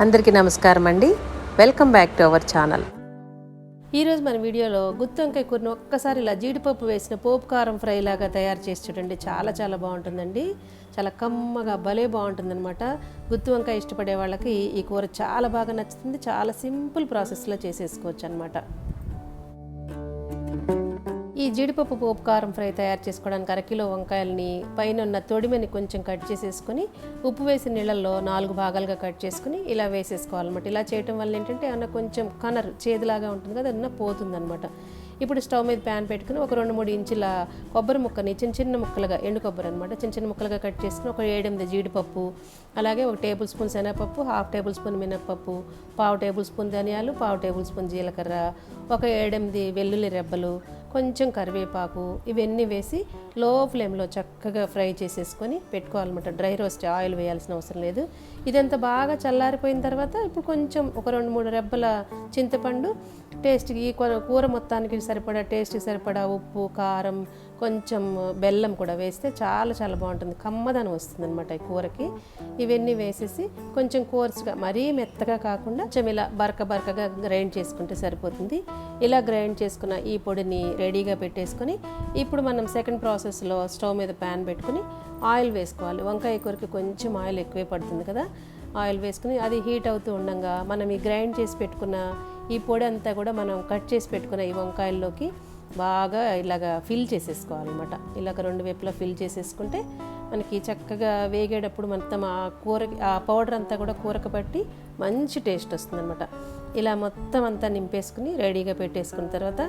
అందరికీ నమస్కారం అండి. Welcome back to our channel. ఈరోజు మన వీడియోలో గుత్తి వంకాయ కూరను ఒక్కసారి ఇలా జీడిపప్పు వేసిన పోపు కారం ఫ్రై లాగా తయారు చేసి చూడండి. చాలా చాలా బాగుంటుందండి. చాలా కమ్మగా భలే బాగుంటుందన్నమాట. గుత్తి వంకాయ ఇష్టపడే వాళ్ళకి ఈ కూర చాలా బాగా నచ్చుతుంది. చాలా సింపుల్ ప్రాసెస్లో చేసేసుకోవచ్చు అనమాట. ఈ జీడిపప్పు పోపు కారం ఫ్రై తయారు చేసుకోవడానికి అరకిలో వంకాయలని పైన ఉన్న తొడిమెని కొంచెం కట్ చేసేసుకొని ఉప్పు వేసిన నీళ్ళల్లో 4 భాగాలుగా కట్ చేసుకుని ఇలా వేసేసుకోవాలన్నమాట. ఇలా చేయటం వల్ల ఏంటంటే ఏమన్నా కొంచెం కనర్ చేదులాగా ఉంటుంది కదా, అన్న పోతుందన్నమాట. ఇప్పుడు స్టవ్ మీద ప్యాన్ పెట్టుకుని ఒక 2-3 ఇంచుల కొబ్బరి ముక్కని చిన్న చిన్న ముక్కలుగా, ఎండు కొబ్బరి అనమాట, చిన్న చిన్న ముక్కలుగా కట్ చేసుకుని ఒక 7-8 జీడిపప్పు, అలాగే 1 టేబుల్ స్పూన్ శనగపప్పు, 1/2 టేబుల్ స్పూన్ మినప్పప్పు, 1/4 టేబుల్ స్పూన్ ధనియాలు, 1/4 టేబుల్ స్పూన్ జీలకర్ర, ఒక 7-8 వెల్లుల్లి రెబ్బలు, కొంచెం కరివేపాకు, ఇవన్నీ వేసి లో ఫ్లేమ్లో చక్కగా ఫ్రై చేసేసుకొని పెట్టుకోవాలన్నమాట. డ్రై రోస్ట్, ఆయిల్ వేయాల్సిన అవసరం లేదు. ఇదంతా బాగా చల్లారిపోయిన తర్వాత ఇప్పుడు కొంచెం ఒక 2-3 రెబ్బల చింతపండు, టేస్ట్కి ఈ కూర మొత్తానికి సరిపడా, టేస్ట్కి సరిపడా ఉప్పు, కారం, కొంచెం బెల్లం కూడా వేస్తే చాలా చాలా బాగుంటుంది. కమ్మదనం వస్తుంది అనమాట ఈ కూరకి. ఇవన్నీ వేసేసి కొంచెం కోర్స్గా, మరీ మెత్తగా కాకుండా కొంచెం ఇలా బరకగా గ్రైండ్ చేసుకుంటే సరిపోతుంది. ఇలా గ్రైండ్ చేసుకున్న ఈ పొడిని రెడీగా పెట్టేసుకొని ఇప్పుడు మనం సెకండ్ ప్రాసెస్లో స్టవ్ మీద ప్యాన్ పెట్టుకుని ఆయిల్ వేసుకోవాలి. వంకాయ కూరకి కొంచెం ఆయిల్ ఎక్కువే పడుతుంది కదా. ఆయిల్ వేసుకుని అది హీట్ అవుతూ ఉండగా మనం ఈ గ్రైండ్ చేసి పెట్టుకున్న ఈ పొడి అంతా కూడా మనం కట్ చేసి పెట్టుకున్న ఈ వంకాయల్లోకి బాగా ఇలాగా ఫిల్ చేసేసుకోవాలన్నమాట. ఇలాగ 2 వైపులా ఫిల్ చేసేసుకుంటే మనకి చక్కగా వేగేటప్పుడు మొత్తం ఆ కూరకి ఆ పౌడర్ అంతా కూడా కూరకు పట్టి మంచి టేస్ట్ వస్తుందన్నమాట. ఇలా మొత్తం అంతా నింపేసుకుని రెడీగా పెట్టేసుకున్న తర్వాత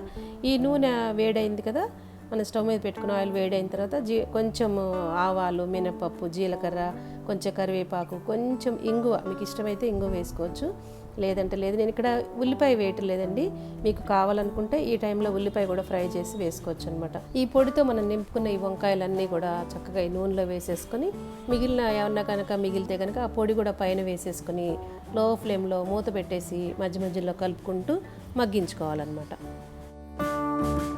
ఈ నూనె వేడైంది కదా, మన స్టవ్ మీద పెట్టుకున్న ఆయిల్ వేడైన తర్వాత కొంచెం ఆవాలు, మినపప్పు, జీలకర్ర, కొంచెం కరివేపాకు, కొంచెం ఇంగువ, మీకు ఇష్టమైతే ఇంగువ వేసుకోవచ్చు, లేదంటే లేదు. నేను ఇక్కడ ఉల్లిపాయ వేయటం లేదండి. మీకు కావాలనుకుంటే ఈ టైంలో ఉల్లిపాయ కూడా ఫ్రై చేసి వేసుకోవచ్చు అనమాట. ఈ పొడితో మనం నింపుకున్న ఈ వంకాయలన్నీ కూడా చక్కగా ఈ నూనెలో వేసేసుకొని మిగిలిన ఏమన్నా కనుక మిగిలితే కనుక ఆ పొడి కూడా పైన వేసేసుకొని లో ఫ్లేమ్లో మూత పెట్టేసి మధ్య మధ్యలో కలుపుకుంటూ మగ్గించుకోవాలన్నమాట.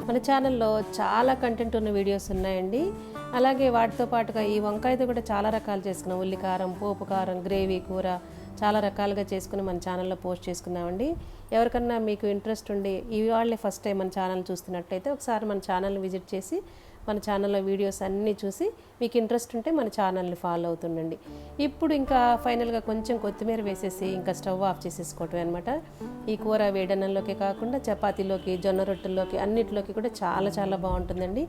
మన ఛానల్లో చాలా కంటెంట్ ఉన్న వీడియోస్ ఉన్నాయండి. అలాగే వాటితో పాటుగా ఈ వంకాయతో కూడా చాలా రకాలు చేసుకున్నాం. ఉల్లి కారం, పోపు కారం, గ్రేవీ కూర, చాలా రకాలుగా చేసుకుని మన ఛానల్లో పోస్ట్ చేసుకున్నామండి. ఎవరికన్నా మీకు ఇంట్రెస్ట్ ఉండి ఇవాళే ఫస్ట్ టైం మన ఛానల్ చూస్తున్నట్టయితే ఒకసారి మన ఛానల్ని విజిట్ చేసి మన ఛానల్లో వీడియోస్ అన్నీ చూసి మీకు ఇంట్రెస్ట్ ఉంటే మన ఛానల్ని ఫాలో అవుతుండండి. ఇప్పుడు ఇంకా ఫైనల్గా కొంచెం కొత్తిమీర వేసేసి ఇంకా స్టవ్ ఆఫ్ చేసేసుకోవటం అనమాట. ఈ కూర వేడన్నంలోకి కాకుండా చపాతీలోకి, జొన్న రొట్టెల్లోకి, అన్నిటిలోకి కూడా చాలా చాలా బాగుంటుందండి.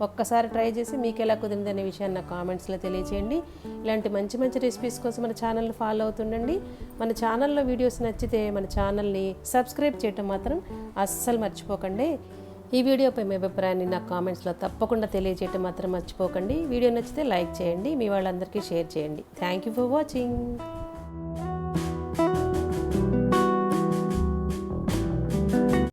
ఒక్కసారి ట్రై చేసి మీకు ఎలా కుదిరిందనే విషయాన్ని నాకు కామెంట్స్లో తెలియచేయండి. ఇలాంటి మంచి మంచి రెసిపీస్ కోసం మన ఛానల్ని ఫాలో అవుతుండండి. మన ఛానల్లో వీడియోస్ నచ్చితే మన ఛానల్ని సబ్స్క్రైబ్ చేయటం మాత్రం అస్సలు మర్చిపోకండి. ఈ వీడియోపై మీ అభిప్రాయాన్ని నాకు కామెంట్స్లో తప్పకుండా తెలియజేయటం మాత్రం మర్చిపోకండి. వీడియో నచ్చితే లైక్ చేయండి, మీ వాళ్ళందరికీ షేర్ చేయండి. Thank you for watching.